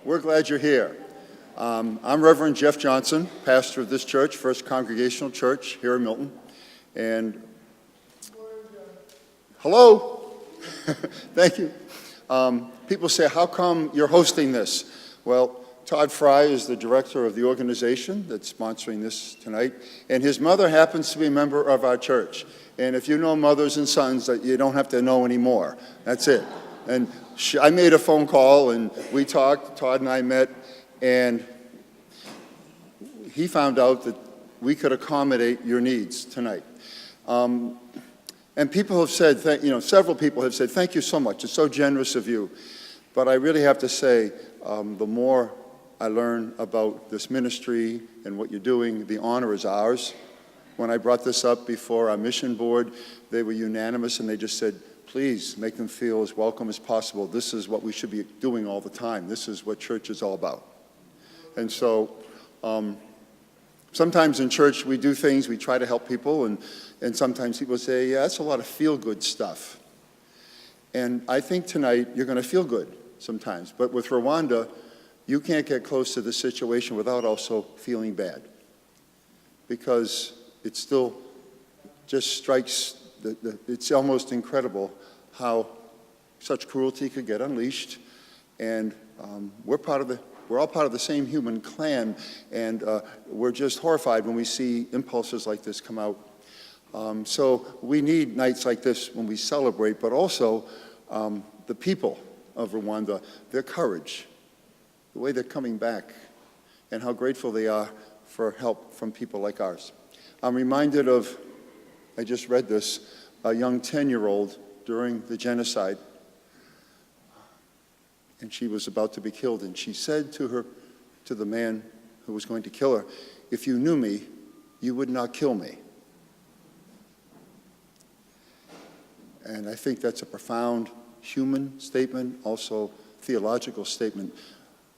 We're glad you're here. I'm Reverend Jeff Johnson, pastor of this church, First Congregational Church here in Milton. And hello. Thank you. People say, how come you're hosting this? Well, Todd Fry is the director of the organization that's sponsoring this tonight, and his mother happens to be a member of our church. And if you know mothers and sons, that you don't have to know anymore. That's it. And I made a phone call, and we talked. Todd and I met, and he found out that we could accommodate your needs tonight. And people have said, several people have said, thank you so much. It's so generous of you. But I really have to say, the more I learn about this ministry and what you're doing, the honor is ours. When I brought this up before our mission board, they were unanimous, and they just said, please make them feel as welcome as possible. This is what we should be doing all the time. This is what church is all about. And so sometimes in church we do things, we try to help people, and sometimes people say, yeah, that's a lot of feel-good stuff. And I think tonight you're going to feel good sometimes. But with Rwanda, you can't get close to the situation without also feeling bad, because it still just strikes, it's almost incredible how such cruelty could get unleashed. And we're all part of the same human clan, and we're just horrified when we see impulses like this come out. So we need nights like this when we celebrate, but also the people of Rwanda, their courage, the way they're coming back, and how grateful they are for help from people like ours. I'm reminded of, I just read this, a young 10-year-old during the genocide, and she was about to be killed, and she said to the man who was going to kill her, if you knew me, you would not kill me. And I think that's a profound human statement, also theological statement,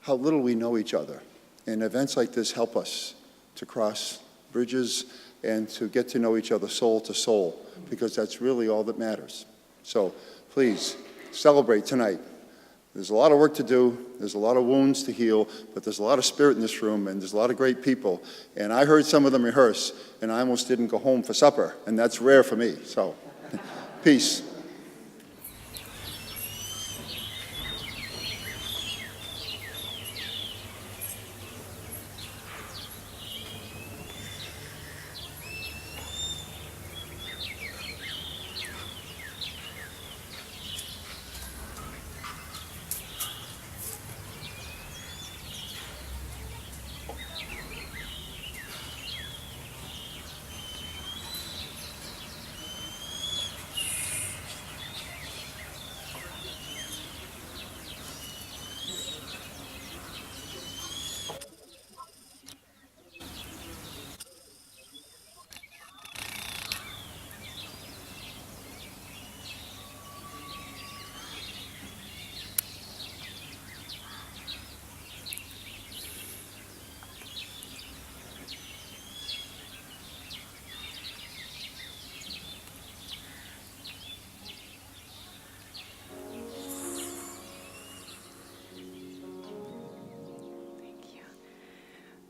how little we know each other. And events like this help us to cross bridges and to get to know each other soul to soul, because that's really all that matters. So please, celebrate tonight. There's a lot of work to do, there's a lot of wounds to heal, but there's a lot of spirit in this room, and there's a lot of great people. And I heard some of them rehearse, and I almost didn't go home for supper, and that's rare for me. So, peace.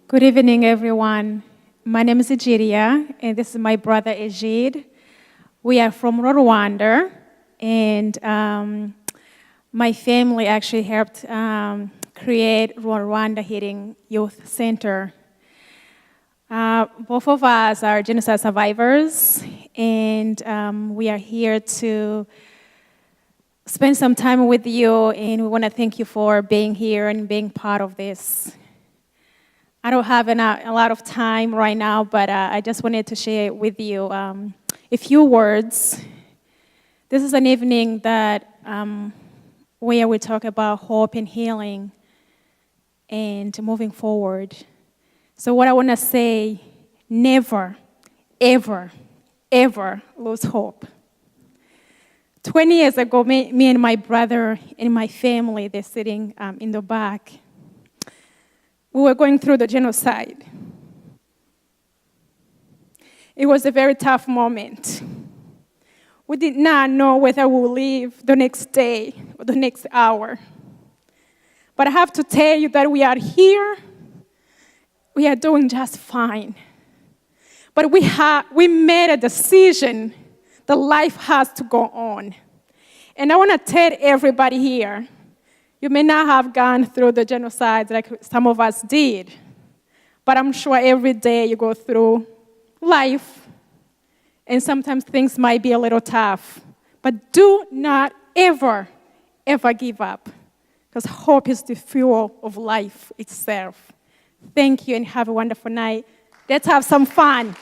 Good evening, everyone. My name is Egidia, and this is my brother Egid. We are from Rwanda, and my family actually helped create Rwanda Healing Youth Center. Both of us are genocide survivors, and we are here to spend some time with you, and we want to thank you for being here and being part of this. I don't have a lot of time right now, but I just wanted to share with you a few words. This is an evening that where we talk about hope and healing and moving forward. So what I want to say, never, ever, ever lose hope. 20 years ago, me and my brother and my family, they're sitting in the back. We were going through the genocide. It was a very tough moment. We did not know whether we would leave the next day or the next hour. But I have to tell you that we are here. We are doing just fine. But we made a decision that life has to go on. And I want to tell everybody here, you may not have gone through the genocide like some of us did, but I'm sure every day you go through life, and sometimes things might be a little tough. But do not ever, ever give up, because hope is the fuel of life itself. Thank you, and have a wonderful night. Let's have some fun.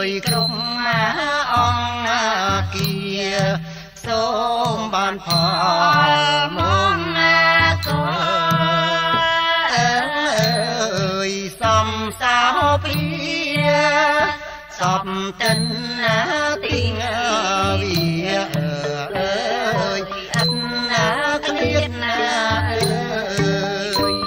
យគ្រប់អង្គគាសូមបានផលមកណាកូនអើយសំសោពីសពតិនណាទីងវាអើយអត់ណាគ្លៀតណាអើយ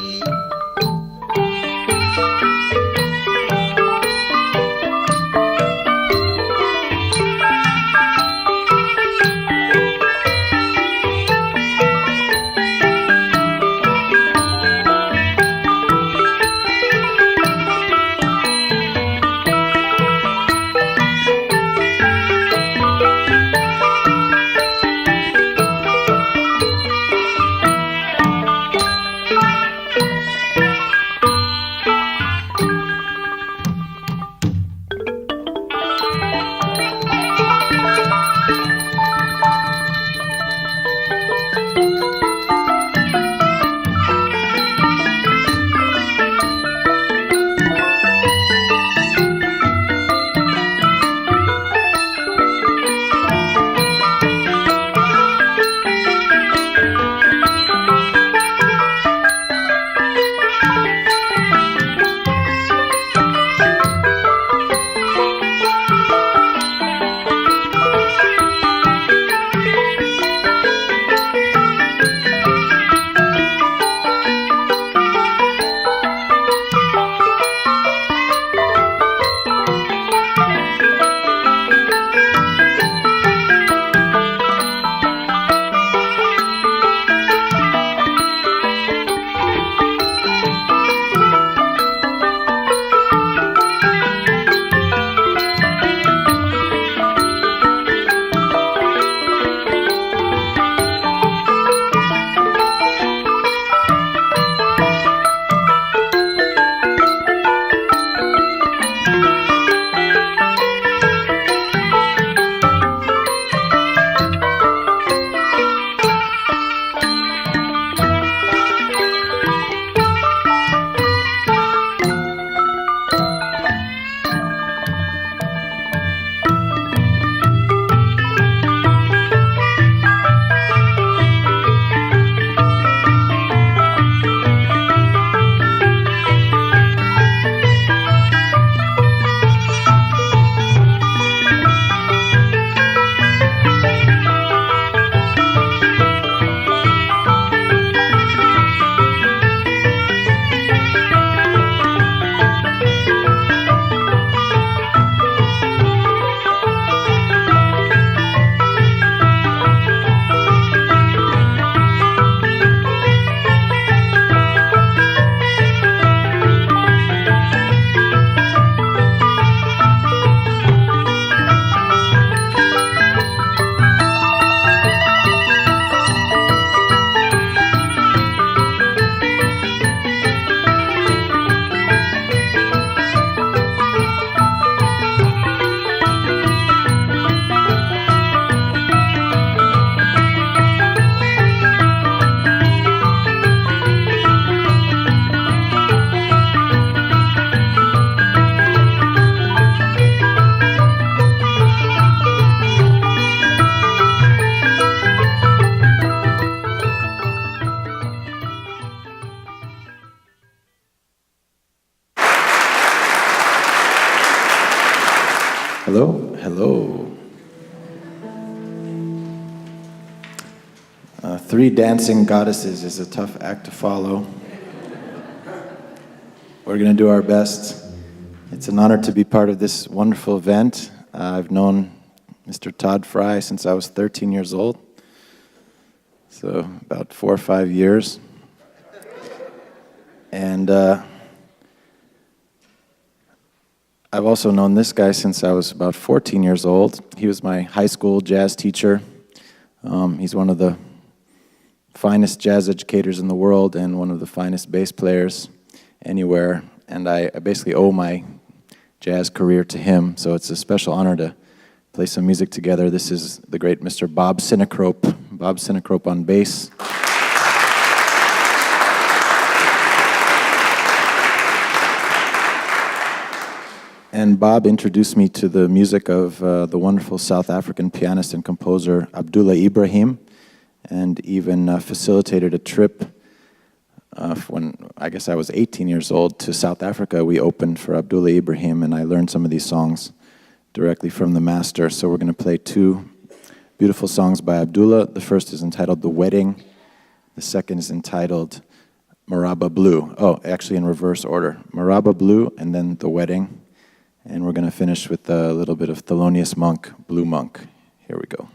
Hello, hello. Three dancing goddesses is a tough act to follow. We're going to do our best. It's an honor to be part of this wonderful event. I've known Mr. Todd Fry since I was 13 years old, so about 4 or 5 years. And I've also known this guy since I was about 14 years old. He was my high school jazz teacher. He's one of the finest jazz educators in the world and one of the finest bass players anywhere. And I basically owe my jazz career to him, so it's a special honor to play some music together. This is the great Mr. Bob Sinecrope. Bob Sinecrope on bass. And Bob introduced me to the music of the wonderful South African pianist and composer Abdullah Ibrahim, and even facilitated a trip when I guess I was 18 years old to South Africa. We opened for Abdullah Ibrahim, and I learned some of these songs directly from the master. So we're going to play two beautiful songs by Abdullah. The first is entitled The Wedding. The second is entitled Maraba Blue. Oh, actually in reverse order. Maraba Blue and then The Wedding. And we're going to finish with a little bit of Thelonious Monk, Blue Monk. Here we go.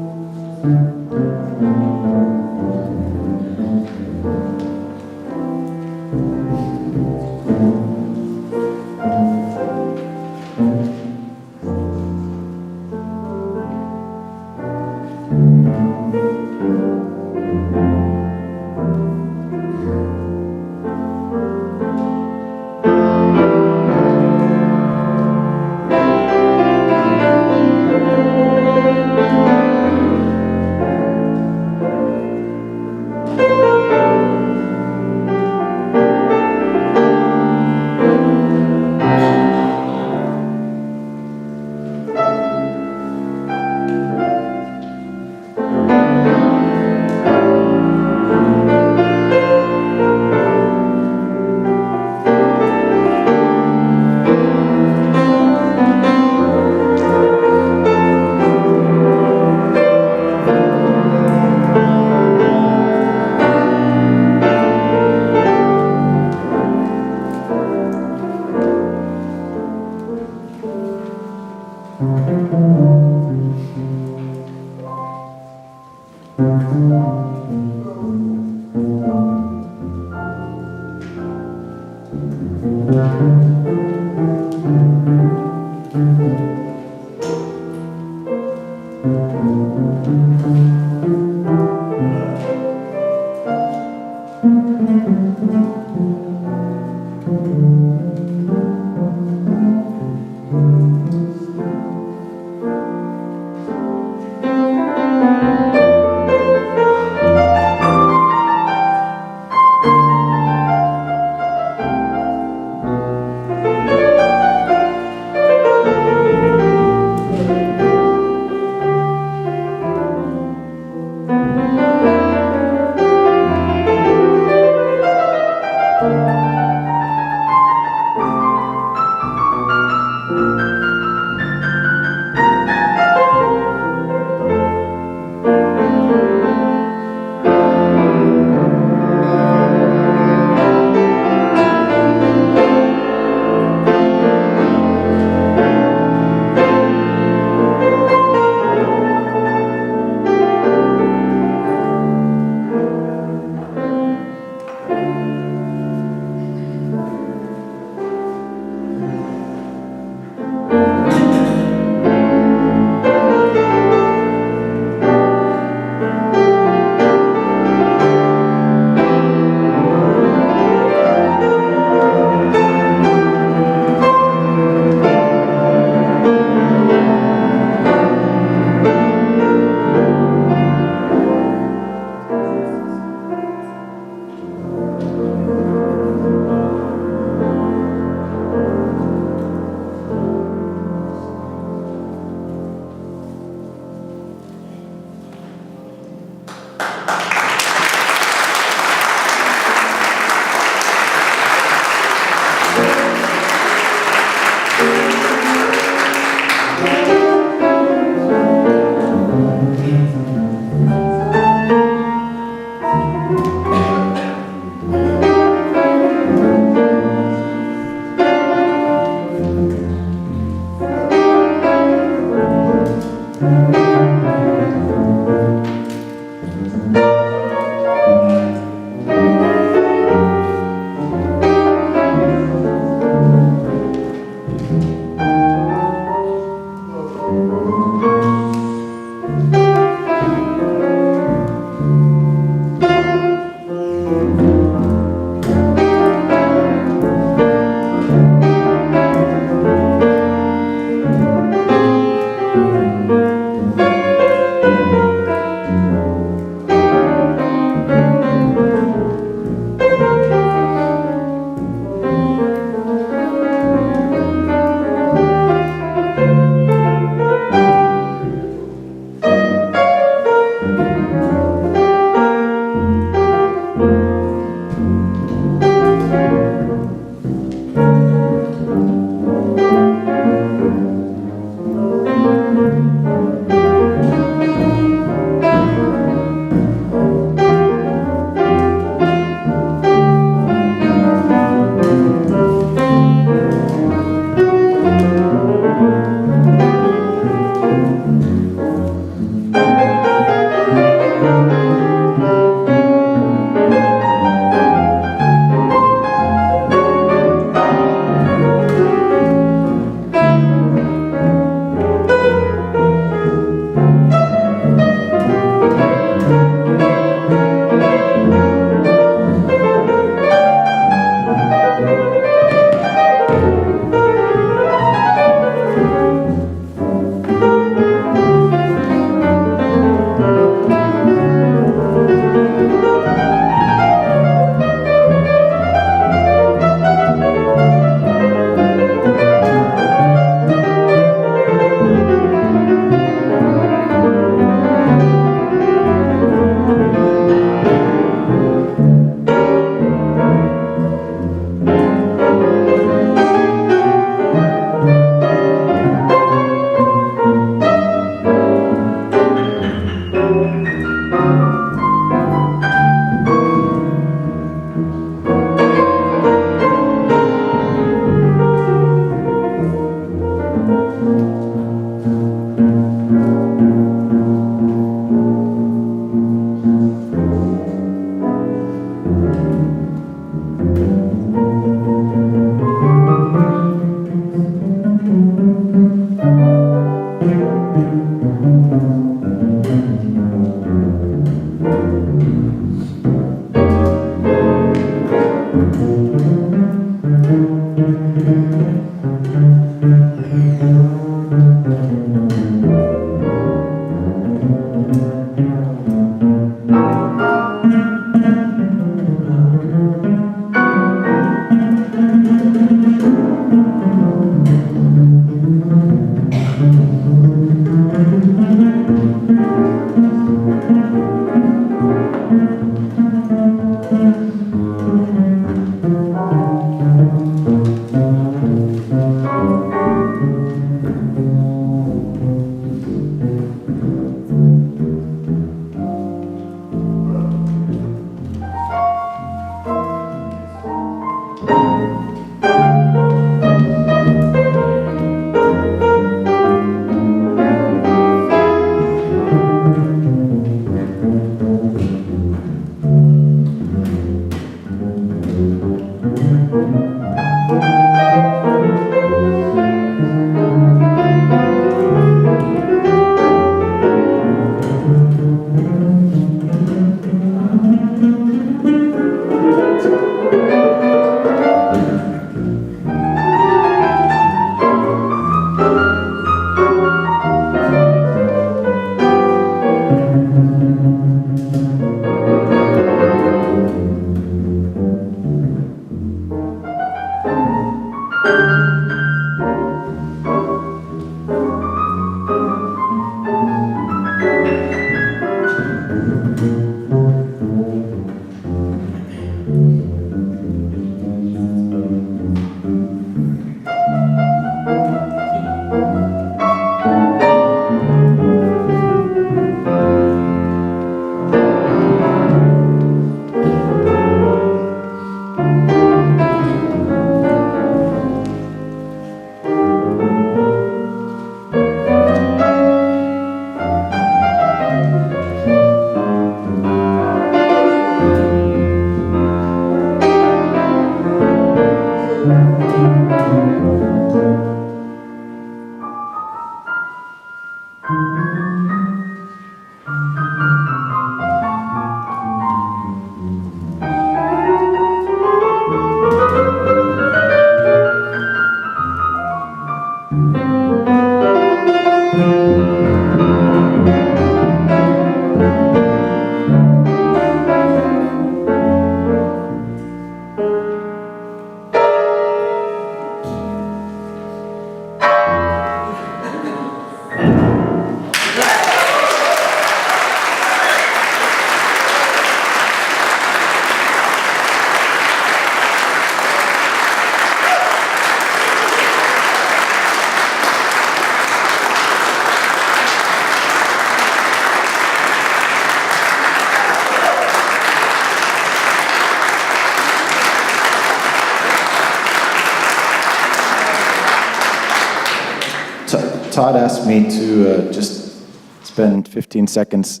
Todd asked me to just spend 15 seconds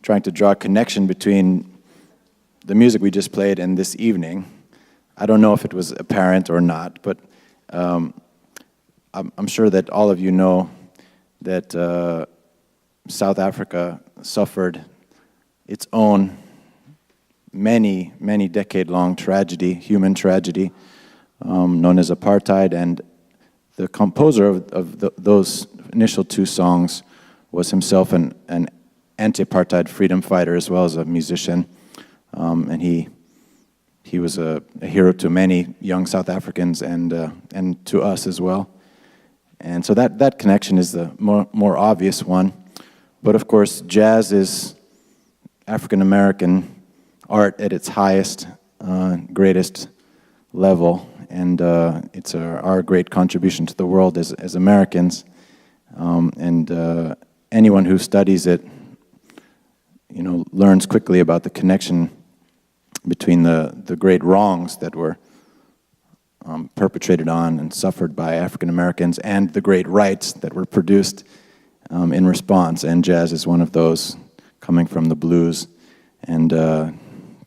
trying to draw a connection between the music we just played and this evening. I don't know if it was apparent or not, but I'm sure that all of you know that South Africa suffered its own many decade-long tragedy, human tragedy, known as apartheid, and the composer of those initial two songs was himself an anti-apartheid freedom fighter as well as a musician, and he was a hero to many young South Africans and to us as well. And so that connection is the more obvious one. But of course, jazz is African American art at its highest, greatest level, and it's our great contribution to the world as Americans. And anyone who studies it, learns quickly about the connection between the great wrongs that were perpetrated on and suffered by African Americans and the great rights that were produced in response. And jazz is one of those, coming from the blues. And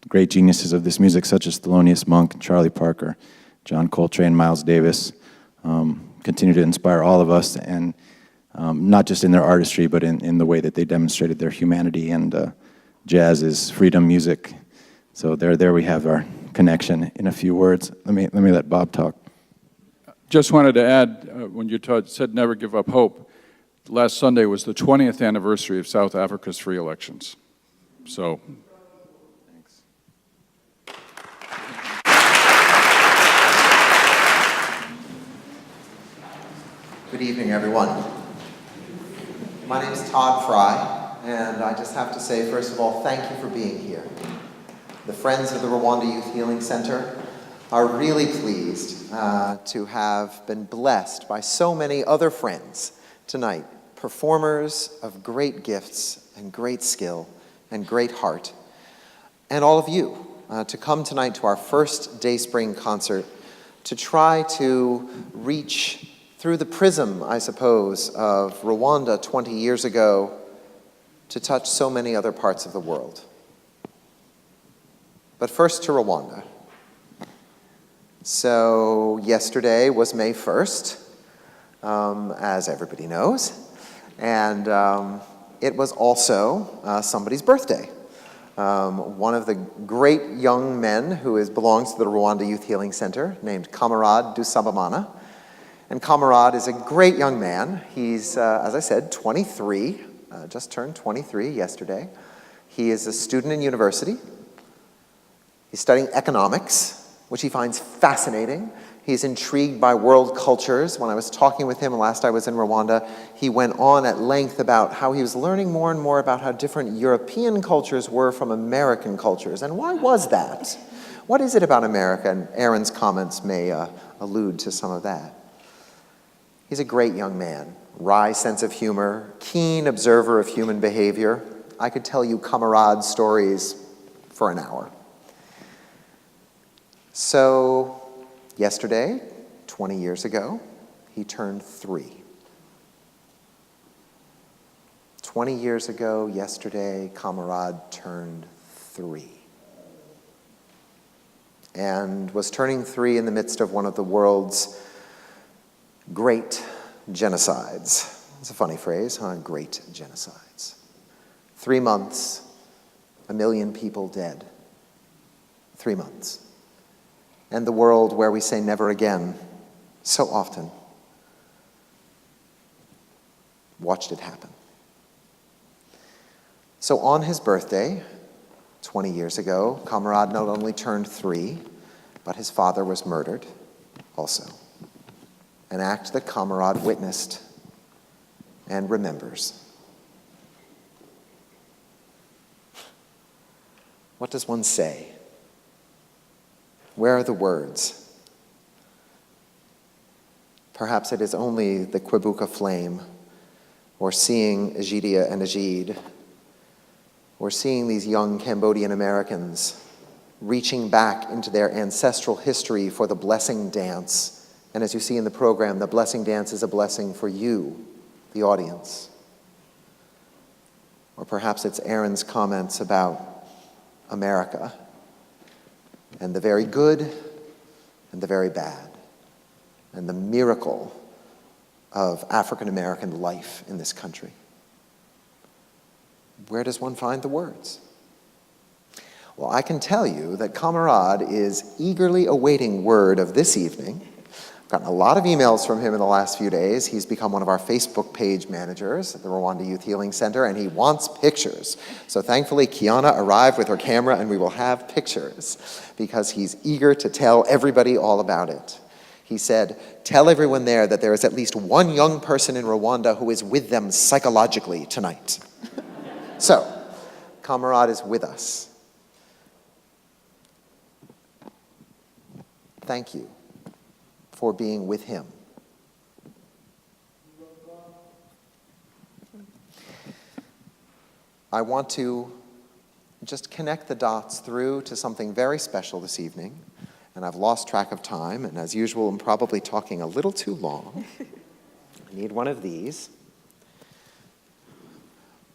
great geniuses of this music, such as Thelonious Monk, Charlie Parker, John Coltrane, Miles Davis, continue to inspire all of us, and not just in their artistry, but in the way that they demonstrated their humanity. And jazz is freedom music. So there we have our connection in a few words. Let me let Bob talk. Just wanted to add, when you said never give up hope, last Sunday was the 20th anniversary of South Africa's free elections. So. Good evening, everyone. My name is Todd Fry, and I just have to say, first of all, thank you for being here. The Friends of the Rwanda Youth Healing Center are really pleased to have been blessed by so many other friends tonight, performers of great gifts and great skill and great heart, and all of you to come tonight to our first Dayspring concert to try to reach through the prism, I suppose, of Rwanda 20 years ago to touch so many other parts of the world. But first to Rwanda. So yesterday was May 1st, as everybody knows, and it was also somebody's birthday. One of the great young men who belongs to the Rwanda Youth Healing Center, named Camarade Dusabamana. And Camarade is a great young man. He's, as I said, 23, just turned 23 yesterday. He is a student in university. He's studying economics, which he finds fascinating. He's intrigued by world cultures. When I was talking with him last I was in Rwanda, he went on at length about how he was learning more and more about how different European cultures were from American cultures. And why was that? What is it about America? And Aaron's comments may allude to some of that. He's a great young man, wry sense of humor, keen observer of human behavior. I could tell you Camarade stories for an hour. So, yesterday, 20 years ago, he turned 3. 20 years ago, yesterday, Camarade turned 3. And was turning 3 in the midst of one of the world's great genocides. It's a funny phrase, huh? Great genocides. 3 months, 1 million people dead. 3 months. And the world where we say never again so often watched it happen. So on his birthday, 20 years ago, Camarade not only turned 3, but his father was murdered also. An act that Camarade witnessed and remembers. What does one say? Where are the words? Perhaps it is only the Kwibuka flame, or seeing Egidia and Egide, or seeing these young Cambodian Americans reaching back into their ancestral history for the blessing dance. And as you see in the program, the blessing dance is a blessing for you, the audience. Or perhaps it's Aaron's comments about America and the very good and the very bad and the miracle of African American life in this country. Where does one find the words? Well, I can tell you that Camarade is eagerly awaiting word of this evening. I've gotten a lot of emails from him in the last few days. He's become one of our Facebook page managers at the Rwanda Youth Healing Center, and he wants pictures. So thankfully, Kiana arrived with her camera, and we will have pictures because he's eager to tell everybody all about it. He said, tell everyone there that there is at least one young person in Rwanda who is with them psychologically tonight. So, Camarade is with us. Thank you for being with him. I want to just connect the dots through to something very special this evening, and I've lost track of time, and as usual, I'm probably talking a little too long. I need one of these.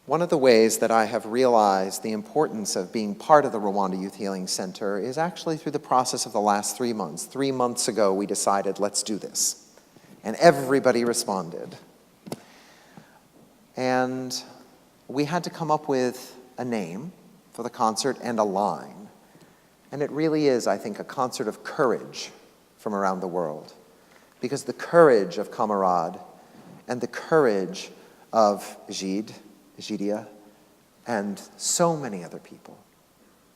One of the ways that I have realized the importance of being part of the Rwanda Youth Healing Center is actually through the process of the last 3 months. 3 months ago, we decided, let's do this. And everybody responded. And we had to come up with a name for the concert and a line. And it really is, I think, a concert of courage from around the world. Because the courage of Camarade and the courage of Egidia, and so many other people,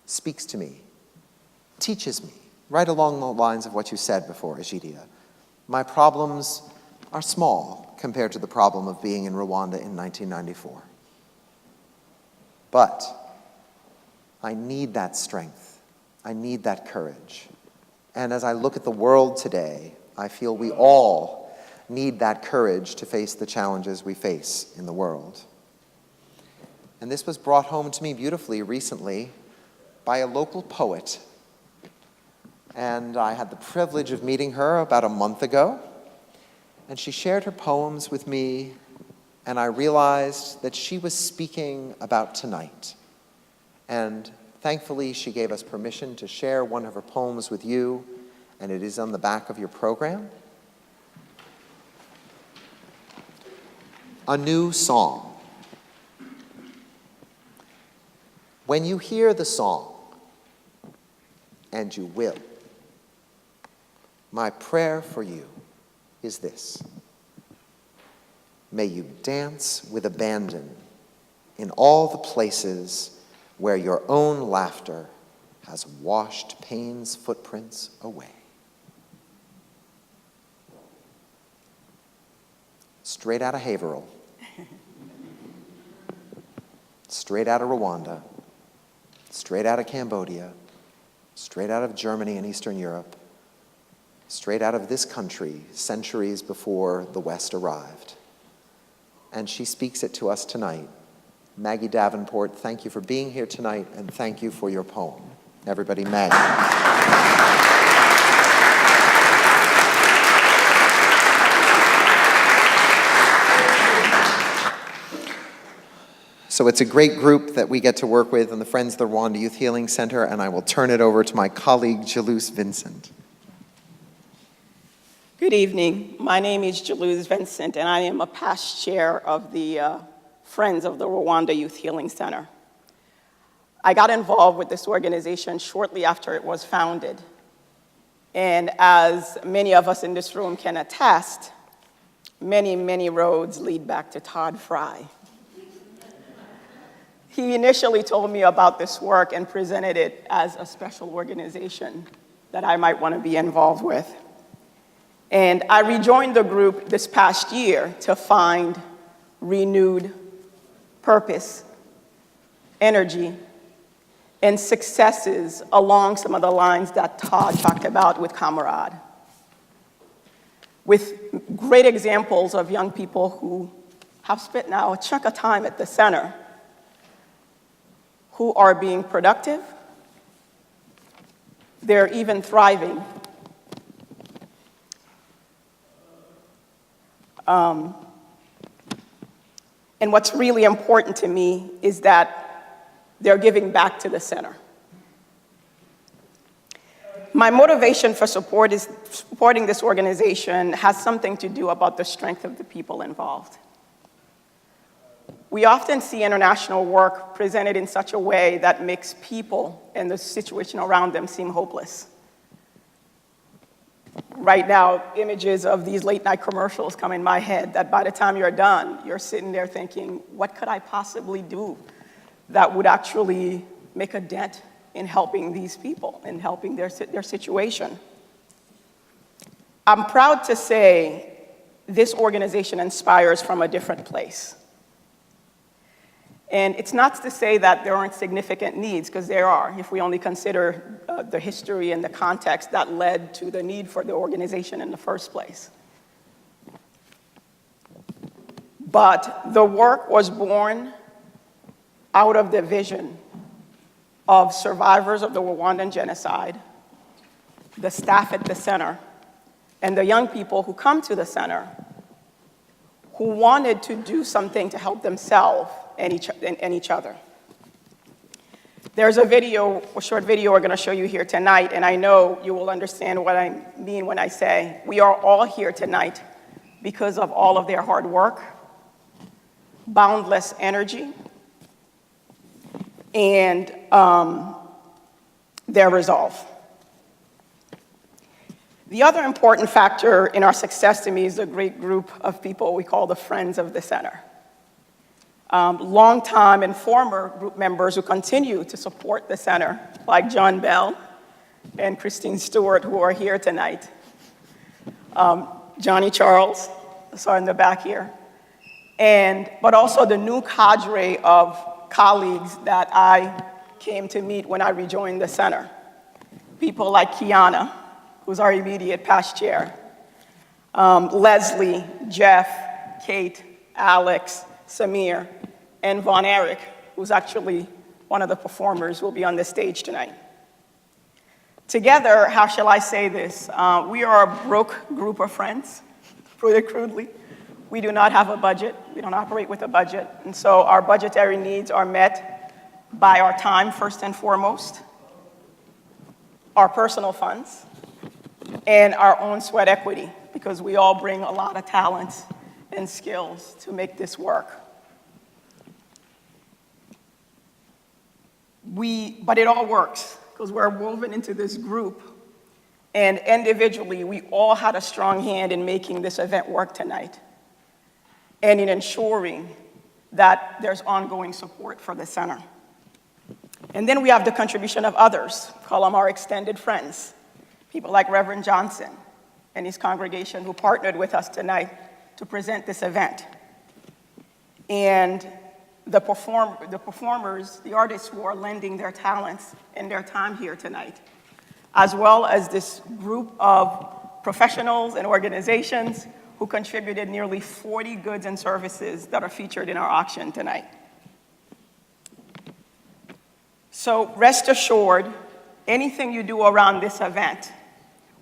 speaks to me, teaches me, right along the lines of what you said before, Egidia. My problems are small compared to the problem of being in Rwanda in 1994. But I need that strength. I need that courage. And as I look at the world today, I feel we all need that courage to face the challenges we face in the world. And this was brought home to me beautifully recently by a local poet. And I had the privilege of meeting her about a month ago. And she shared her poems with me, and I realized that she was speaking about tonight. And thankfully, she gave us permission to share one of her poems with you. and it is on the back of your program. A new song. When you hear the song, and you will, my prayer for you is this: may you dance with abandon in all the places where your own laughter has washed pain's footprints away. Straight out of Haverhill, straight out of Rwanda, straight out of Cambodia, straight out of Germany and Eastern Europe, straight out of this country centuries before the West arrived. And she speaks it to us tonight. Maggie Davenport, thank you for being here tonight, and thank you for your poem. Everybody, Maggie. So it's a great group that we get to work with in the Friends of the Rwanda Youth Healing Center, and I will turn it over to my colleague, Jalous Vincent. Good evening. My name is Jalous Vincent, and I am a past chair of the Friends of the Rwanda Youth Healing Center. I got involved with this organization shortly after it was founded. And as many of us in this room can attest, many, many roads lead back to Todd Fry. He initially told me about this work and presented it as a special organization that I might want to be involved with. And I rejoined the group this past year to find renewed purpose, energy, and successes along some of the lines that Todd talked about with Kamerad, with great examples of young people who have spent now a chunk of time at the center, who are being productive, they're even thriving. And what's really important to me is that they're giving back to the center. My motivation for supporting this organization has something to do about the strength of the people involved. We often see international work presented in such a way that makes people and the situation around them seem hopeless. Right now, images of these late-night commercials come in my head that by the time you're done, you're sitting there thinking, what could I possibly do that would actually make a dent in helping these people, in helping their situation? I'm proud to say this organization inspires from a different place. And it's not to say that there aren't significant needs, because there are, if we only consider the history and the context that led to the need for the organization in the first place. But the work was born out of the vision of survivors of the Rwandan genocide, the staff at the center, and the young people who come to the center who wanted to do something to help themselves and each other. There's a short video we're going to show you here tonight, and I know you will understand what I mean when I say we are all here tonight because of all of their hard work, boundless energy, and their resolve. The other important factor in our success to me is the great group of people we call the Friends of the Center. Longtime and former group members who continue to support the center, like John Bell and Christine Stewart, who are here tonight. Johnny Charles, sorry, in the back here. But also the new cadre of colleagues that I came to meet when I rejoined the center. People like Kiana, who's our immediate past chair. Leslie, Jeff, Kate, Alex, Samir, and Von Erich, who's actually one of the performers who will be on the stage tonight. Together, how shall I say this? We are a broke group of friends, put it crudely. We do not have a budget. We don't operate with a budget. And so our budgetary needs are met by our time, first and foremost, our personal funds, and our own sweat equity, because we all bring a lot of talents and skills to make this work. But it all works, because we're woven into this group, and individually, we all had a strong hand in making this event work tonight, and in ensuring that there's ongoing support for the center. And then we have the contribution of others, call them our extended friends, people like Reverend Johnson and his congregation who partnered with us tonight to present this event. And the performers, the artists who are lending their talents and their time here tonight, as well as this group of professionals and organizations who contributed nearly 40 goods and services that are featured in our auction tonight. So rest assured, anything you do around this event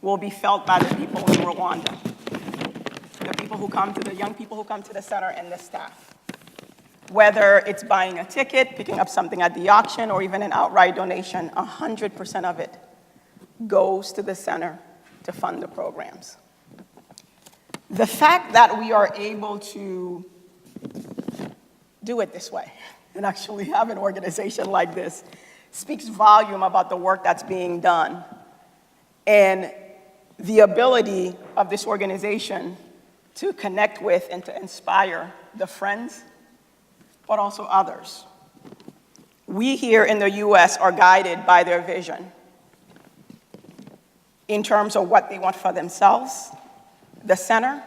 will be felt by the people in Rwanda, the young people who come to the center and the staff. Whether it's buying a ticket, picking up something at the auction, or even an outright donation, 100% of it goes to the center to fund the programs. The fact that we are able to do it this way and actually have an organization like this speaks volume about the work that's being done and the ability of this organization to connect with and to inspire the friends, but also others. We here in the US are guided by their vision in terms of what they want for themselves, the center,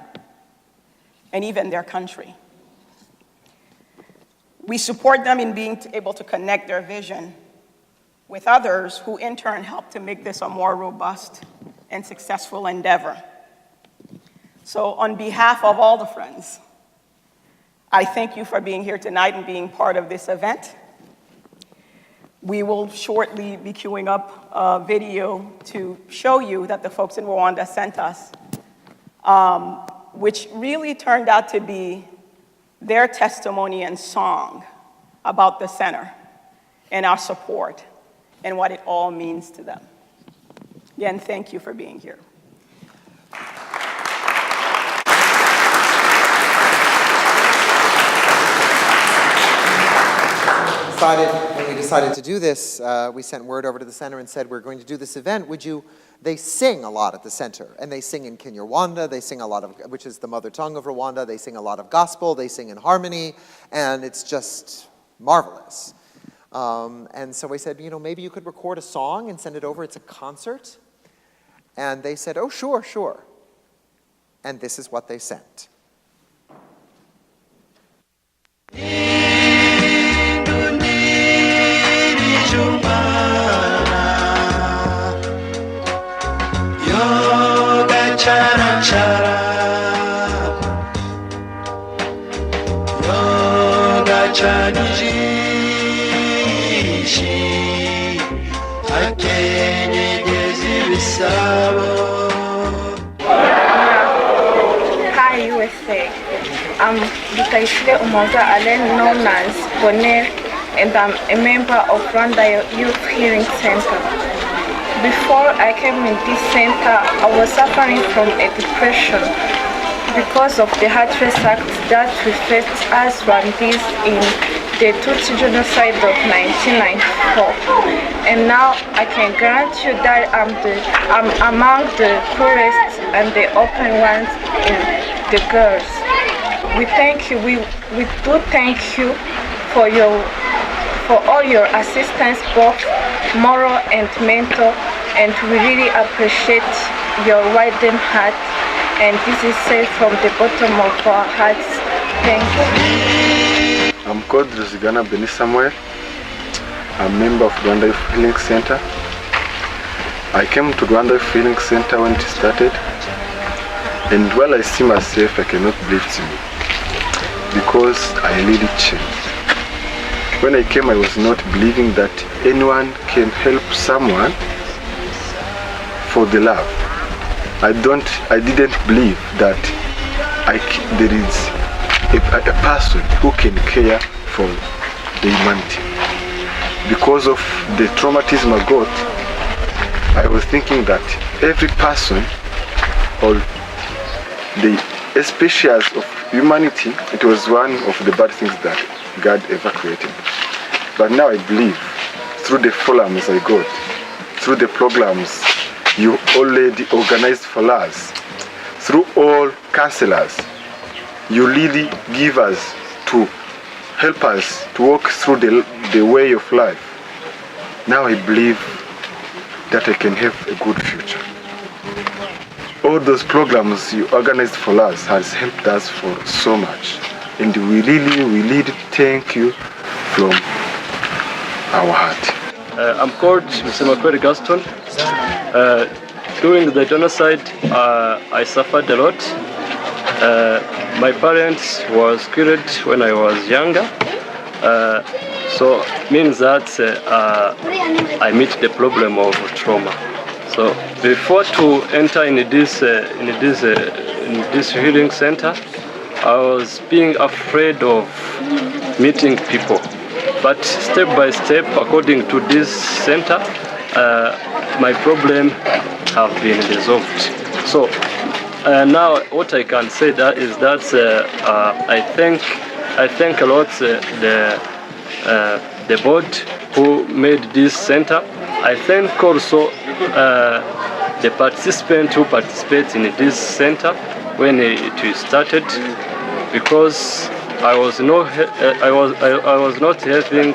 and even their country. We support them in being able to connect their vision with others who in turn help to make this a more robust and successful endeavor. So on behalf of all the friends, I thank you for being here tonight and being part of this event. We will shortly be queuing up a video to show you that the folks in Rwanda sent us, which really turned out to be their testimony and song about the center and our support and what it all means to them. Again, thank you for being here. When we decided to do this, we sent word over to the center and said, we're going to do this event. They sing a lot at the center, and they sing in Kinyarwanda, they sing a lot of, which is the mother tongue of Rwanda, they sing a lot of gospel, they sing in harmony, and it's just marvelous. And so we said, maybe you could record a song and send it over, it's a concert. And they said, oh, sure. And this is what they sent. Hi USA, I'm Dutaisile Umoza Allen, known as Bonnet, and I'm a member of Rwanda Youth Healing Center. Before I came in this center, I was suffering from a depression because of the heartless acts that we faced as Rwandese in the Tutsi genocide of 1994. And now I can guarantee you that I'm among the poorest and the open ones in the girls. We thank you. We do thank you for all your assistance, both moral and mental, and we really appreciate your widened heart. And this is said from the bottom of our hearts. Thank you. I'm called Ruzigana Beni Samuel. I'm a member of Rwanda Youth Healing Center. I came to Rwanda Youth Healing Center when it started, and while I see myself, I cannot believe it's me, because I really changed. When I came, I was not believing that anyone can help someone for the love. I didn't believe that there is a person who can care for the humanity. Because of the traumatism I got, I was thinking that every person or the species of humanity, it was one of the bad things that God ever created. But now I believe through the forums I got, through the programs you already organized for us, through all counselors, you really give us to help us to walk through the way of life. Now I believe that I can have a good future. All those programs you organized for us has helped us for so much. And we really thank you from our heart. I'm called Mr. Makweli Gaston. During the genocide, I suffered a lot. My parents was killed when I was younger. So means that I meet the problem of trauma. So before to enter in this healing center, I was being afraid of meeting people. But step by step, according to this center, my problem have been resolved. So now what I can say that is that I thank a lot the board who made this center. I thank also the participants who participate in this center when it started, because I was not having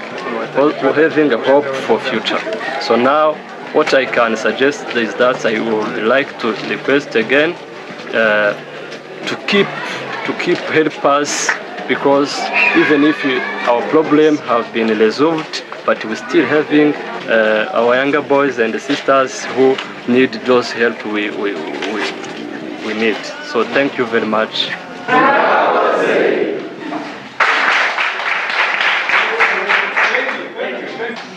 a hope for future. So now what I can suggest is that I would like to request again to keep help us, because even if our problem have been resolved, but we're still having our younger boys and sisters who need those help we need. So thank you very much.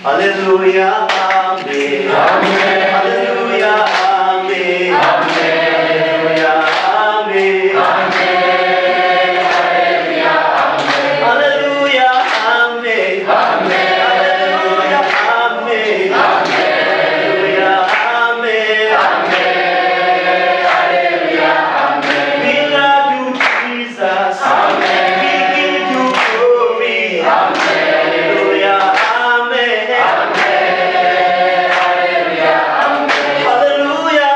Hallelujah, amen. Hallelujah, amen. Hallelujah, amen. Hallelujah, amen. Hallelujah, amen. We love you, Jesus. We give you glory. Hallelujah, amen. Hallelujah, amen. Hallelujah,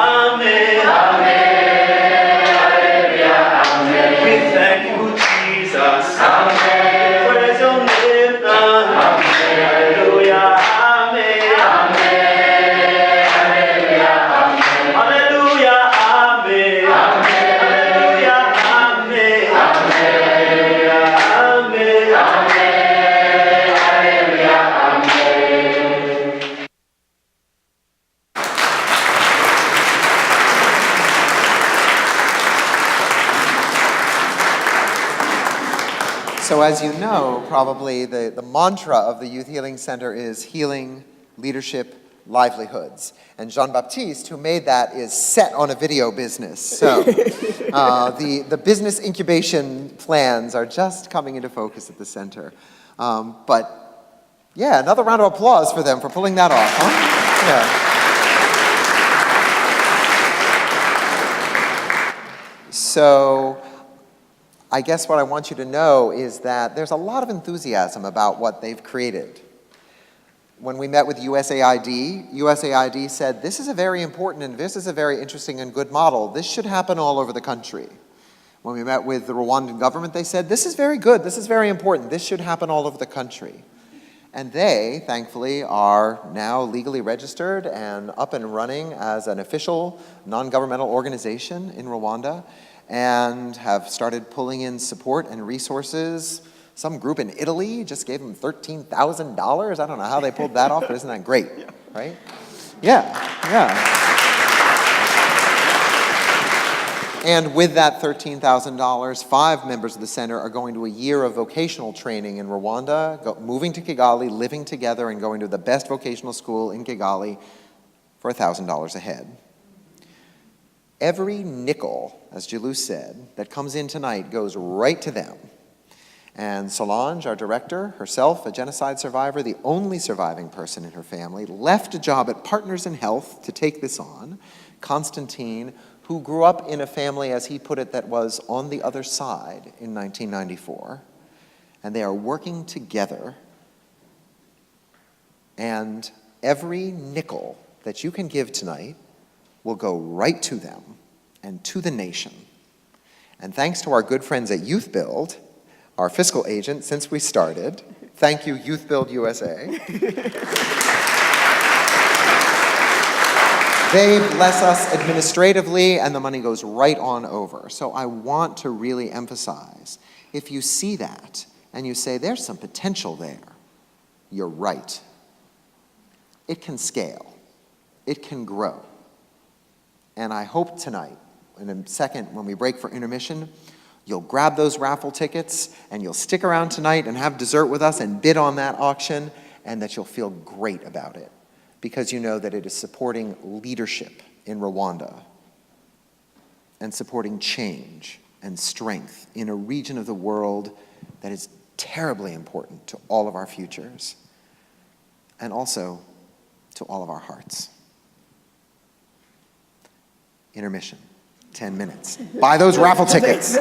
amen. Hallelujah, amen. We thank you, Jesus. Praise your name, Lord. Hallelujah, amen. Hallelujah, amen. Hallelujah, amen. So as you know, probably the mantra of the Youth Healing Center is healing, leadership, livelihoods. And Jean-Baptiste, who made that, is set on a video business. So the business incubation plans are just coming into focus at the center. But yeah, another round of applause for them for pulling that off, huh? Yeah. So I guess what I want you to know is that there's a lot of enthusiasm about what they've created. When we met with USAID said, this is a very important and this is a very interesting and good model. This should happen all over the country. When we met with the Rwandan government, they said, this is very good, this is very important, this should happen all over the country. And they, thankfully, are now legally registered and up and running as an official non-governmental organization in Rwanda, and have started pulling in support and resources. Some group in Italy just gave them $13,000. I don't know how they pulled that off, but isn't that great, right? Yeah. And with that $13,000, 5 members of the center are going to a year of vocational training in Rwanda, moving to Kigali, living together, and going to the best vocational school in Kigali for $1,000 a head. Every nickel, as Jalou said, that comes in tonight goes right to them. And Solange, our director, herself a genocide survivor, the only surviving person in her family, left a job at Partners in Health to take this on. Constantine, who grew up in a family, as he put it, that was on the other side in 1994. And they are working together. And every nickel that you can give tonight will go right to them and to the nation. And thanks to our good friends at Youth Build, our fiscal agent since we started, thank you, Youth Build USA. They bless us administratively, and the money goes right on over. So I want to really emphasize, if you see that and you say, there's some potential there, you're right. It can scale. It can grow. And I hope tonight, in a second, when we break for intermission, you'll grab those raffle tickets and you'll stick around tonight and have dessert with us and bid on that auction, and that you'll feel great about it because you know that it is supporting leadership in Rwanda and supporting change and strength in a region of the world that is terribly important to all of our futures and also to all of our hearts. Intermission. 10 minutes. Buy those raffle tickets.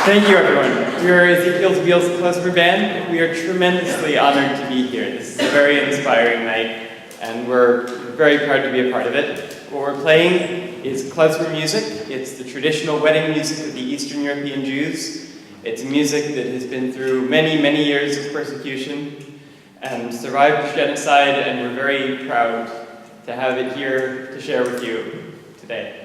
Thank you, everyone. We are Ezekiel's Wheels Cluster Band. We are tremendously honored to be here. This is a very inspiring night, and we're very proud to be a part of it. What we're playing is klezmer music. It's the traditional wedding music of the Eastern European Jews. It's music that has been through many, many years of persecution and survived genocide, and we're very proud to have it here to share with you today.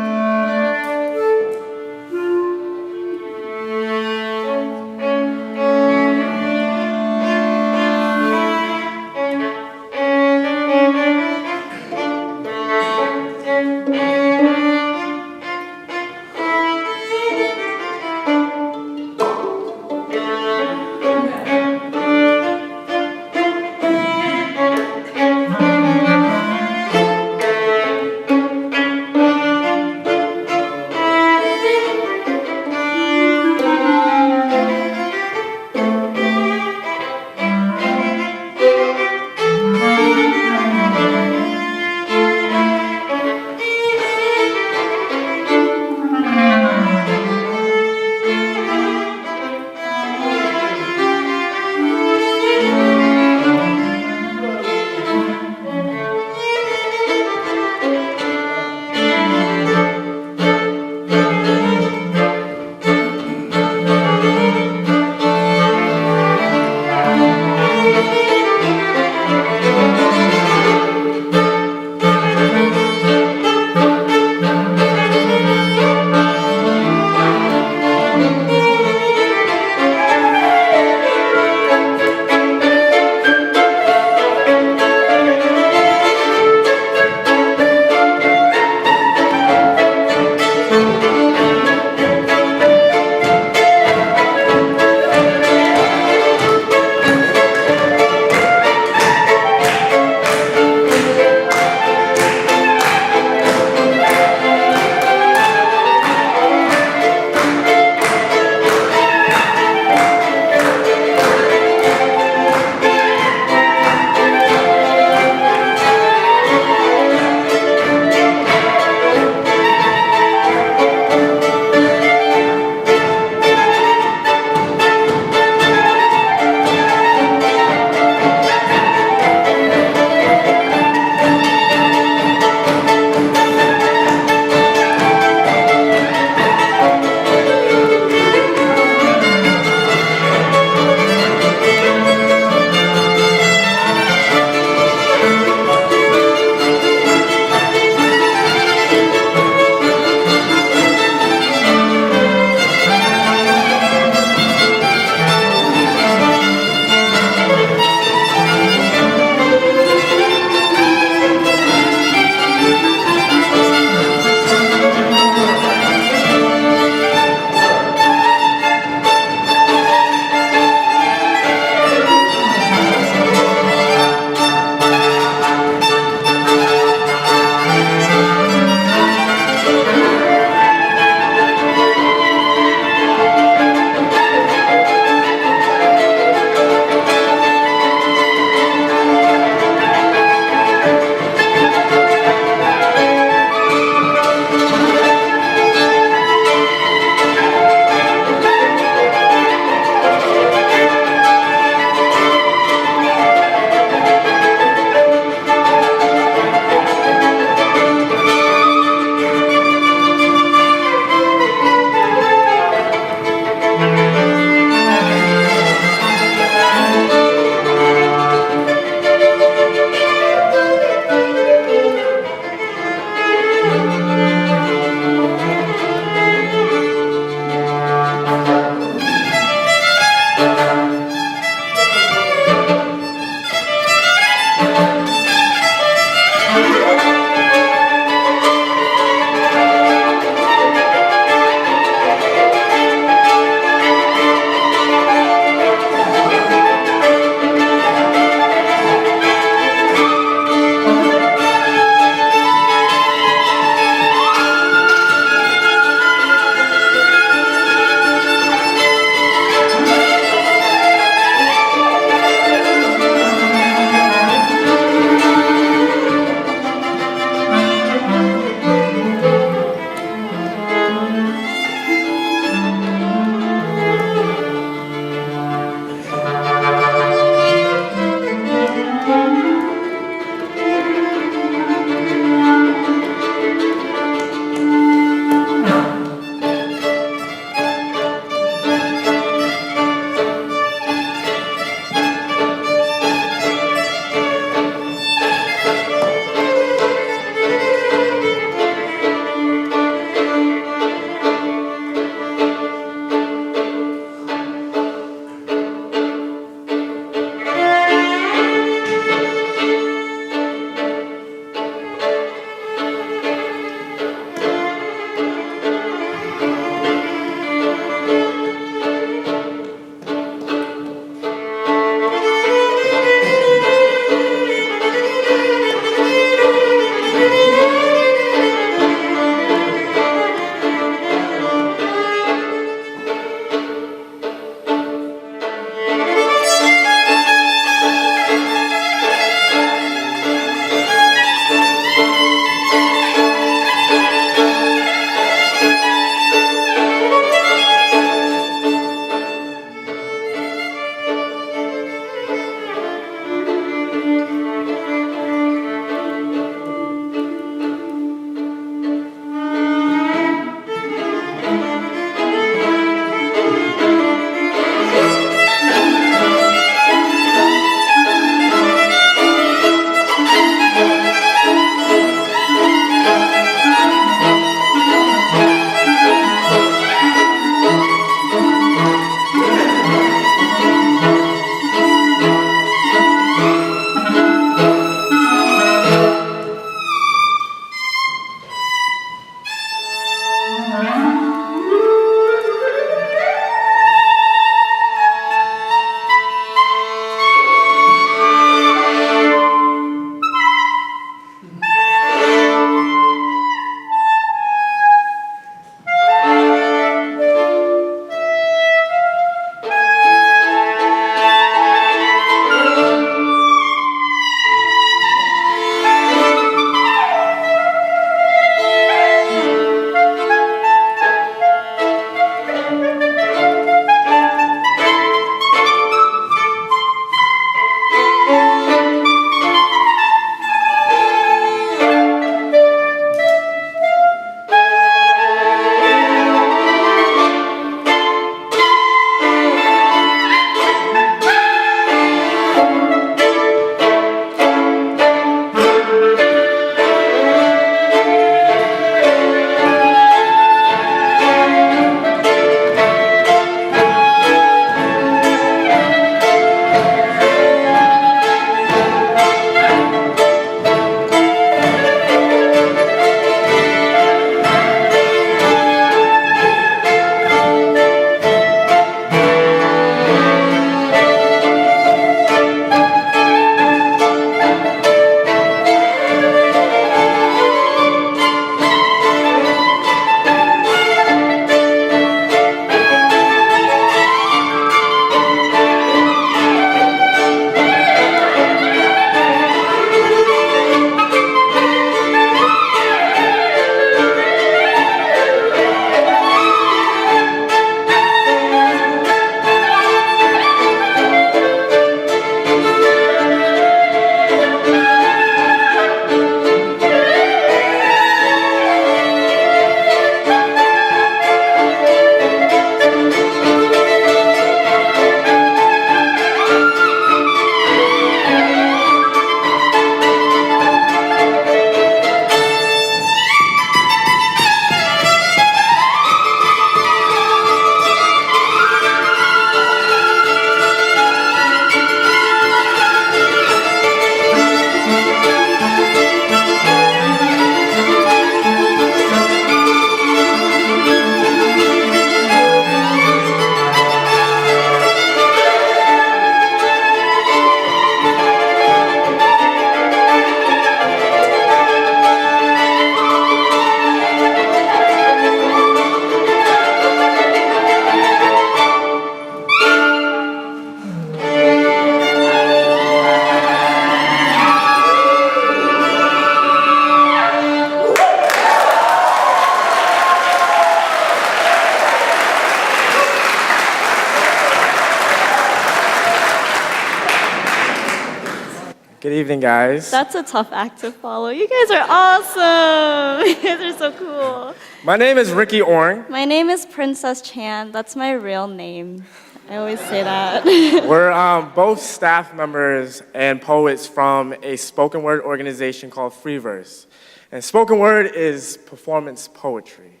Good evening, guys. That's a tough act to follow. You guys are awesome. You guys are so cool. My name is Ricky Orng. My name is Princess Chan. That's my real name. I always say that. We're both staff members and poets from a spoken word organization called Freeverse. And spoken word is performance poetry.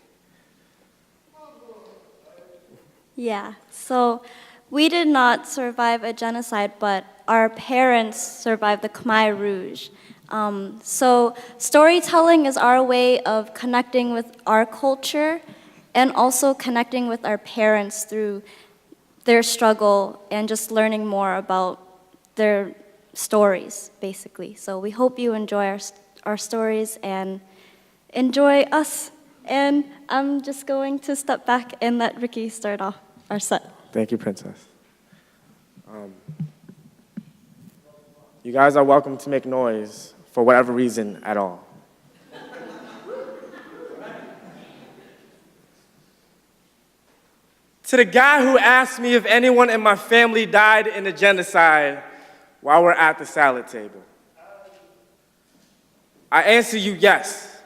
Yeah, so we did not survive a genocide, but our parents survived the Khmer Rouge. So storytelling is our way of connecting with our culture and also connecting with our parents through their struggle and just learning more about their stories, basically. So we hope you enjoy our stories and enjoy us. And I'm just going to step back and let Ricky start off our set. Thank you, Princess. You guys are welcome to make noise for whatever reason at all. To the guy who asked me if anyone in my family died in the genocide while we're at the salad table, I answer you yes.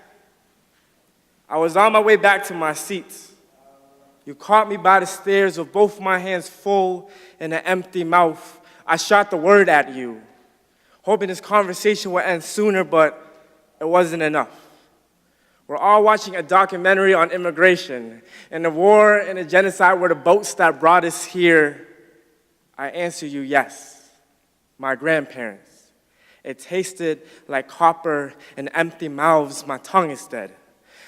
I was on my way back to my seats. You caught me by the stairs with both my hands full and an empty mouth. I shot the word at you, hoping this conversation would end sooner, but it wasn't enough. We're all watching a documentary on immigration, and the war and the genocide were the boats that brought us here. I answer you yes. My grandparents. It tasted like copper and empty mouths. My tongue is dead.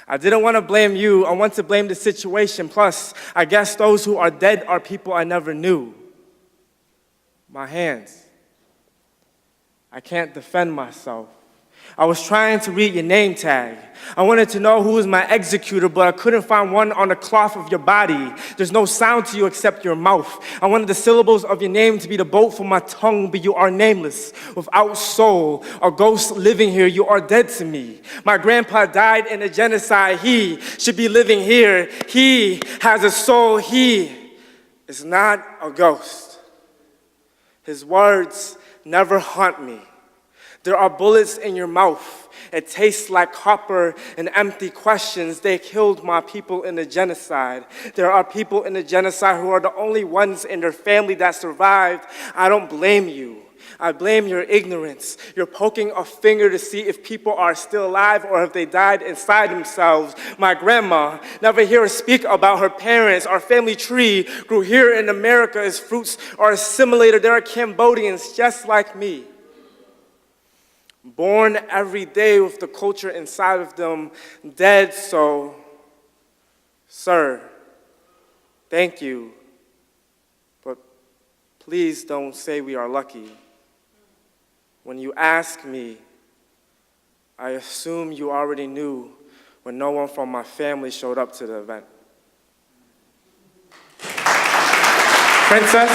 I didn't want to blame you. I want to blame the situation. Plus, I guess those who are dead are people I never knew. My hands. I can't defend myself. I was trying to read your name tag. I wanted to know who was my executor, but I couldn't find one on the cloth of your body. There's no sound to you except your mouth. I wanted the syllables of your name to be the bolt for my tongue, but you are nameless, without soul, a ghost living here. You are dead to me. My grandpa died in a genocide. He should be living here. He has a soul. He is not a ghost. His words never haunt me. There are bullets in your mouth. It tastes like copper and empty questions. They killed my people in the genocide. There are people in the genocide who are the only ones in their family that survived. I don't blame you. I blame your ignorance. You're poking a finger to see if people are still alive or if they died inside themselves. My grandma, never hear her speak about her parents. Our family tree grew here in America. Its fruits are assimilated. There are Cambodians just like me, born every day with the culture inside of them, dead. So, sir, thank you, but please don't say we are lucky. When you ask me, I assume you already knew when no one from my family showed up to the event. Princess?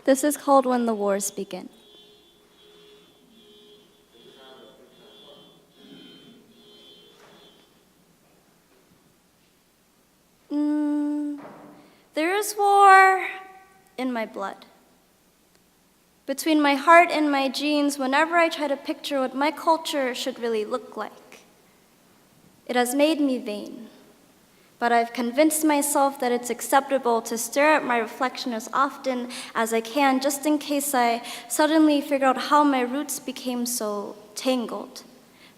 This is called When the Wars Begin. There is war in my blood. Between my heart and my genes, whenever I try to picture what my culture should really look like, it has made me vain. But I've convinced myself that it's acceptable to stare at my reflection as often as I can, just in case I suddenly figure out how my roots became so tangled.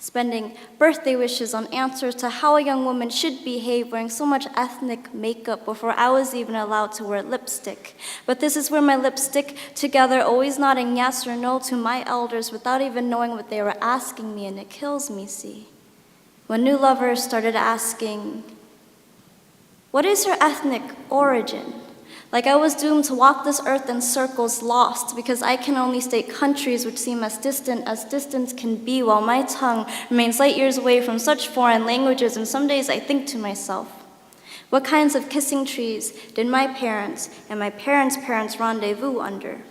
Spending birthday wishes on answers to how a young woman should behave, wearing so much ethnic makeup before I was even allowed to wear lipstick. But this is where my lips stick together, always nodding yes or no to my elders without even knowing what they were asking me, and it kills me, see. When new lovers started asking, what is your ethnic origin? Like I was doomed to walk this earth in circles, lost, because I can only state countries which seem as distance can be, while my tongue remains light years away from such foreign languages. And some days I think to myself, what kinds of kissing trees did my parents and my parents' parents rendezvous under?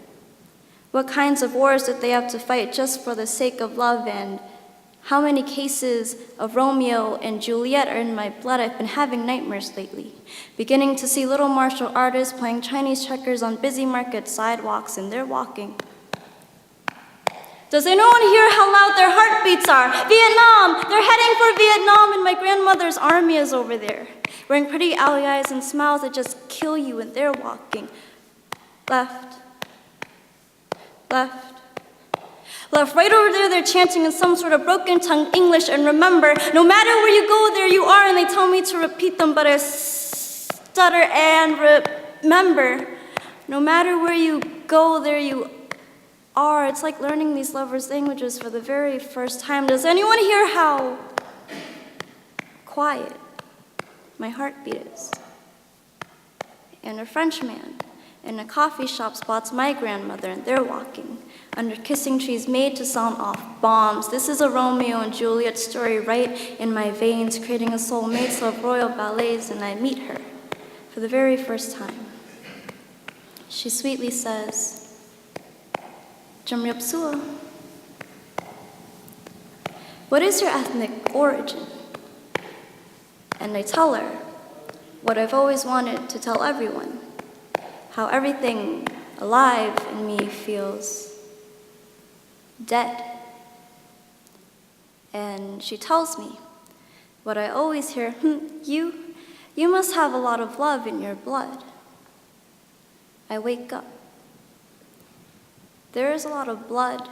What kinds of wars did they have to fight just for the sake of love, and How many cases of Romeo and Juliet are in my blood? I've been having nightmares lately. Beginning to see little martial artists playing Chinese checkers on busy market sidewalks, and they're walking. Does anyone hear how loud their heartbeats are? Vietnam! They're heading for Vietnam, and my grandmother's army is over there, wearing pretty owly eyes and smiles that just kill you, and they're walking. Left. Left. Left, right over there, they're chanting in some sort of broken tongue English, and remember, no matter where you go, there you are, and they tell me to repeat them, but I stutter and remember, no matter where you go, there you are. It's like learning these lovers' languages for the very first time. Does anyone hear how quiet my heartbeat is? And a Frenchman in a coffee shop spots my grandmother, and they're walking under kissing trees made to sound off bombs. This is a Romeo and Juliet story right in my veins, creating a soulmate of royal ballets, and I meet her for the very first time. She sweetly says, Jamryapsua, what is your ethnic origin? And I tell her what I've always wanted to tell everyone, how everything alive in me feels dead. And she tells me what I always hear, you must have a lot of love in your blood. I wake up. There is a lot of blood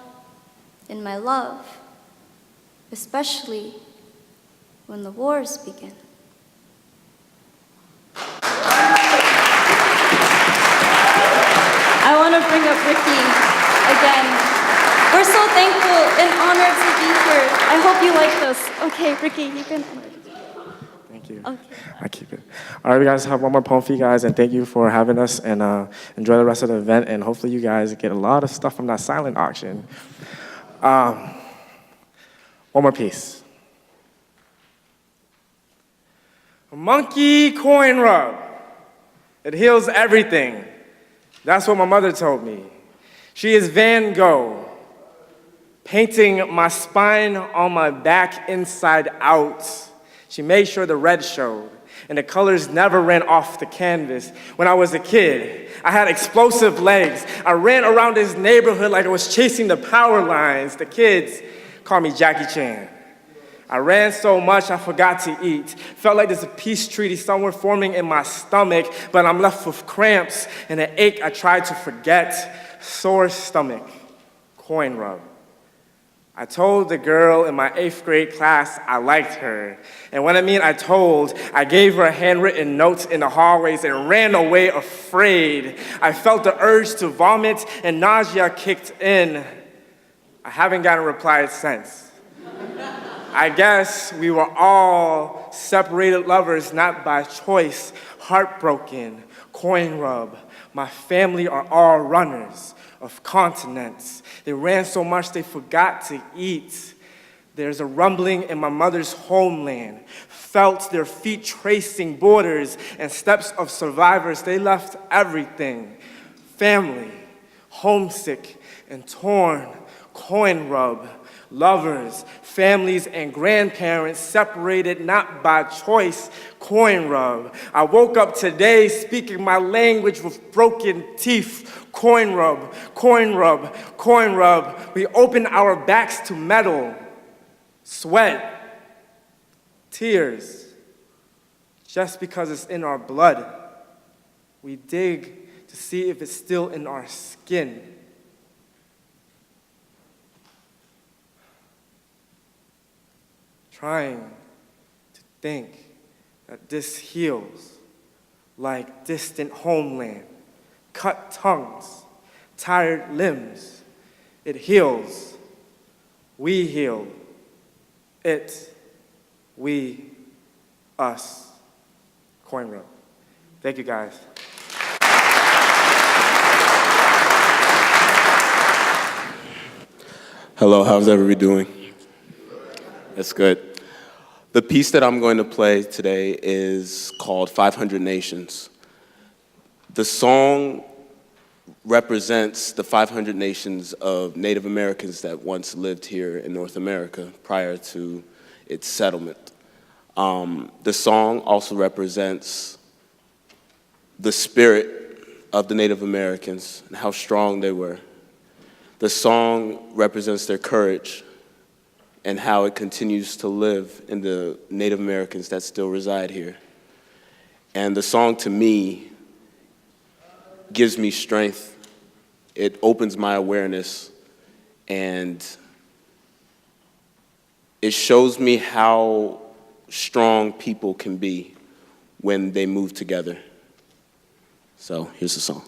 in my love, especially when the wars begin. I want to bring up Ricky again. We're so thankful and honored to be here. I hope you like this. Okay, Ricky, you can. Thank you. Okay. I keep it. All right, we guys have one more poem for you guys, and thank you for having us, and enjoy the rest of the event, and hopefully you guys get a lot of stuff from that silent auction. One more piece. A monkey coin rub. It heals everything. That's what my mother told me. She is Van Gogh, painting my spine on my back inside out. She made sure the red showed, and the colors never ran off the canvas. When I was a kid, I had explosive legs. I ran around this neighborhood like I was chasing the power lines. The kids called me Jackie Chan. I ran so much I forgot to eat. Felt like there's a peace treaty somewhere forming in my stomach, but I'm left with cramps and an ache I tried to forget. Sore stomach, coin rub. I told the girl in my 8th grade class I liked her. And when I mean I gave her handwritten notes in the hallways and ran away afraid. I felt the urge to vomit and nausea kicked in. I haven't gotten a reply since. I guess we were all separated lovers, not by choice, heartbroken, coin rub. My family are all runners of continents. They ran so much they forgot to eat. There's a rumbling in my mother's homeland. Felt their feet tracing borders and steps of survivors. They left everything. Family, homesick and torn, coin rub. Lovers, families, and grandparents separated not by choice, coin rub. I woke up today speaking my language with broken teeth, coin rub, coin rub, coin rub. We open our backs to metal, sweat, tears, just because it's in our blood. We dig to see if it's still in our skin. Trying to think that this heals like distant homeland, cut tongues, tired limbs. It heals. We heal. It, we, us. Coin rub. Thank you, guys. Hello, how's everybody doing? That's good. The piece that I'm going to play today is called 500 Nations. The song represents the 500 nations of Native Americans that once lived here in North America prior to its settlement. The song also represents the spirit of the Native Americans and how strong they were. The song represents their courage and how it continues to live in the Native Americans that still reside here. And the song, to me, gives me strength. It opens my awareness, and it shows me how strong people can be when they move together. So here's the song.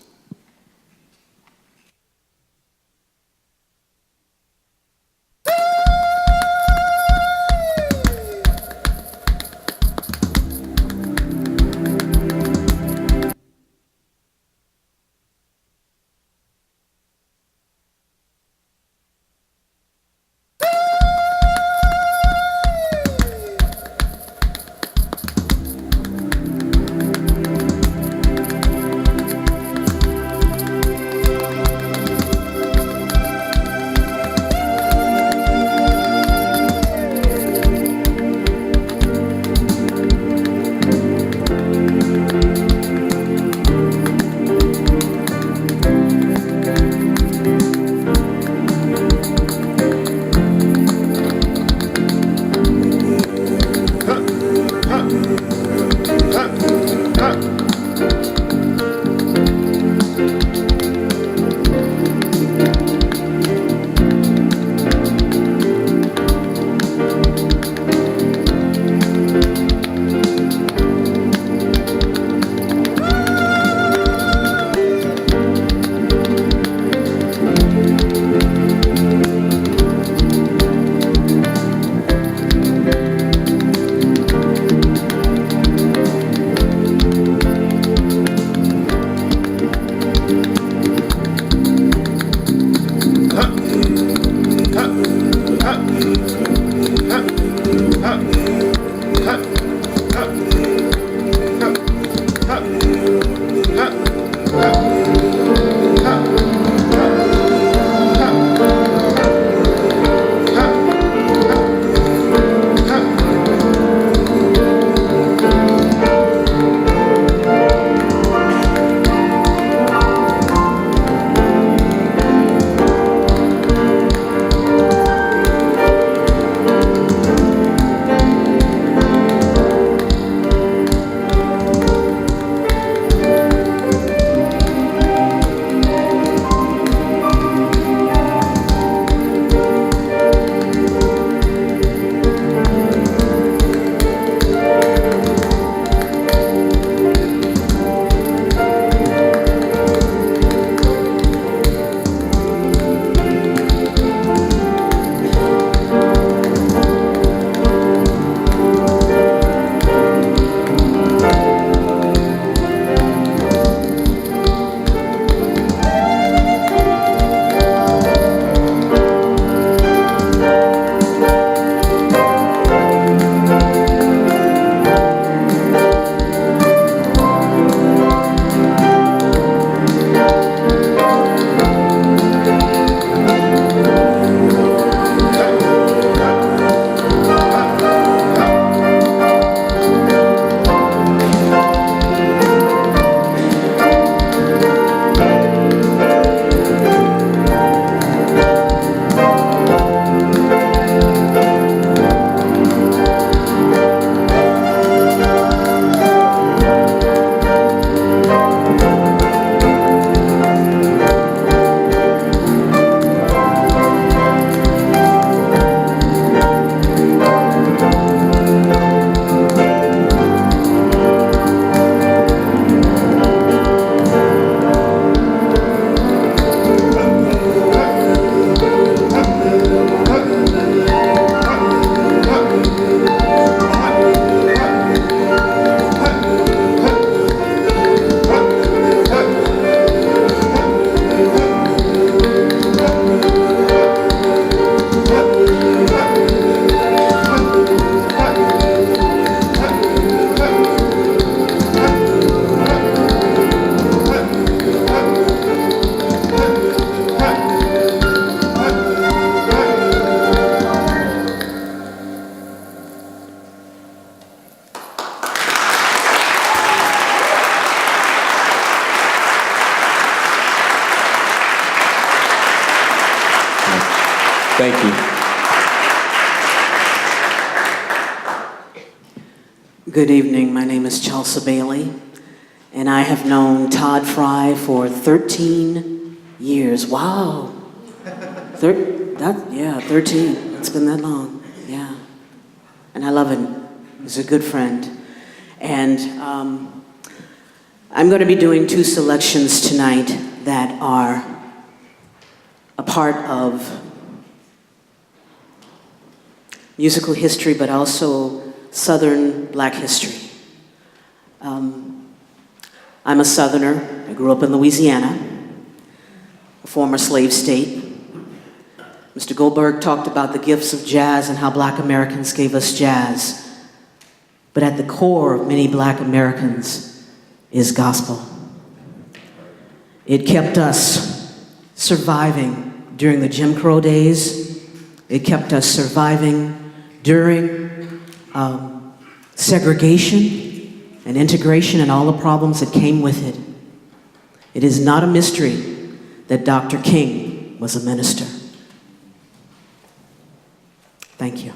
Thank you. Good evening. My name is Chelsea Bailey, and I have known Todd Fry for 13 years. Wow. 13. It's been that long. Yeah. And I love him. He's a good friend. And I'm going to be doing 2 selections tonight that are a part of musical history, but also Southern Black history. I'm a Southerner. I grew up in Louisiana, a former slave state. Mr. Goldberg talked about the gifts of jazz and how Black Americans gave us jazz. But at the core of many Black Americans is gospel. It kept us surviving during the Jim Crow days. It kept us surviving during segregation and integration and all the problems that came with it. It is not a mystery that Dr. King was a minister. Thank you.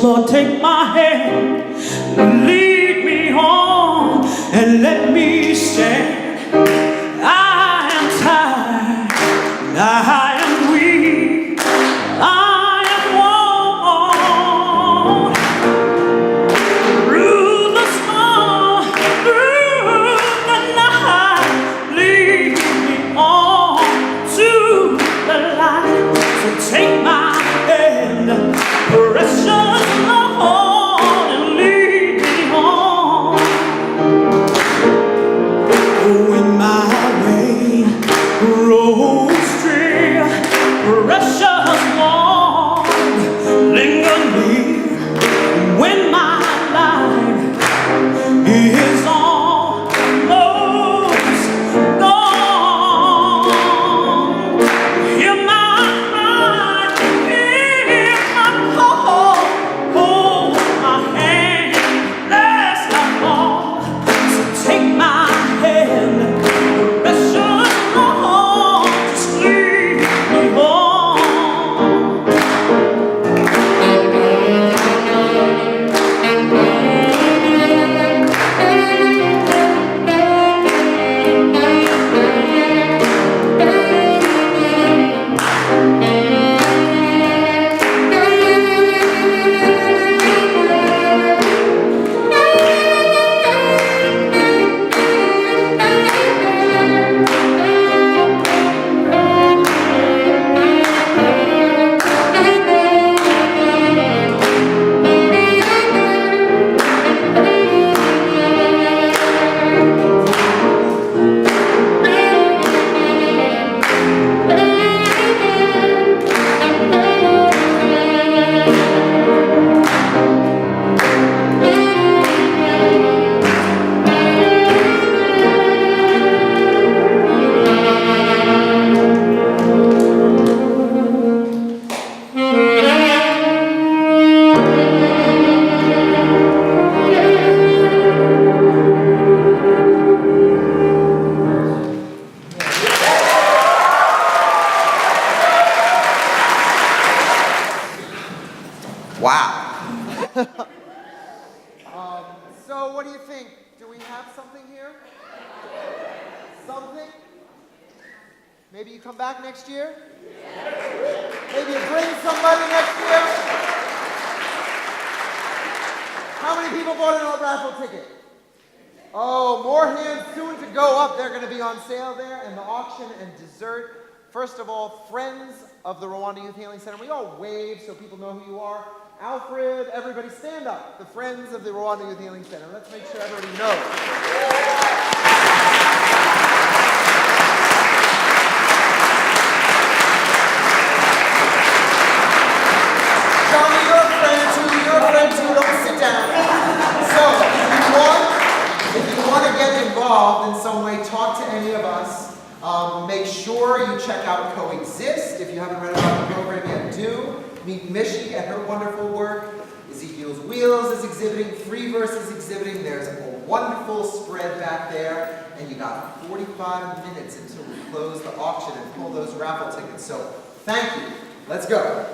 Lord, take my hand, lead me on, and let me stand. I am tired, I am weak, I am worn. Through the storm, through the night, lead me on to the light. So take my hand, precious Lord, and lead me on. When my way grows drear, precious Lord, linger near. When my life is almost gone, hear my cry, hear my call, hold my hand, lest I fall. So take my hand, precious Lord, just lead me on. Wow. So what do you think? Do we have something here? Something? Maybe you come back next year? Maybe you bring somebody next year? How many people bought an raffle ticket? Oh, more hands soon to go up. They're going to be on sale there, and the auction and dessert. First of all, friends of the Rwanda Youth Healing Center. We all wave so people know who you are. Alfred, everybody stand up. The friends of the Rwanda Youth Healing Center. Let's make sure everybody knows. Johnny, you're a friend too, don't sit down. So, if you want to get involved in some way, talk to any of us. Make sure you check out Coexist. If you haven't read about the program yet, do. Meet Mishi at her wonderful work. Ezekiel's Wheels is exhibiting, Freeverse is exhibiting. There's a wonderful spread back there. And you got 45 minutes until we close the auction and pull those raffle tickets. So, thank you. Let's go.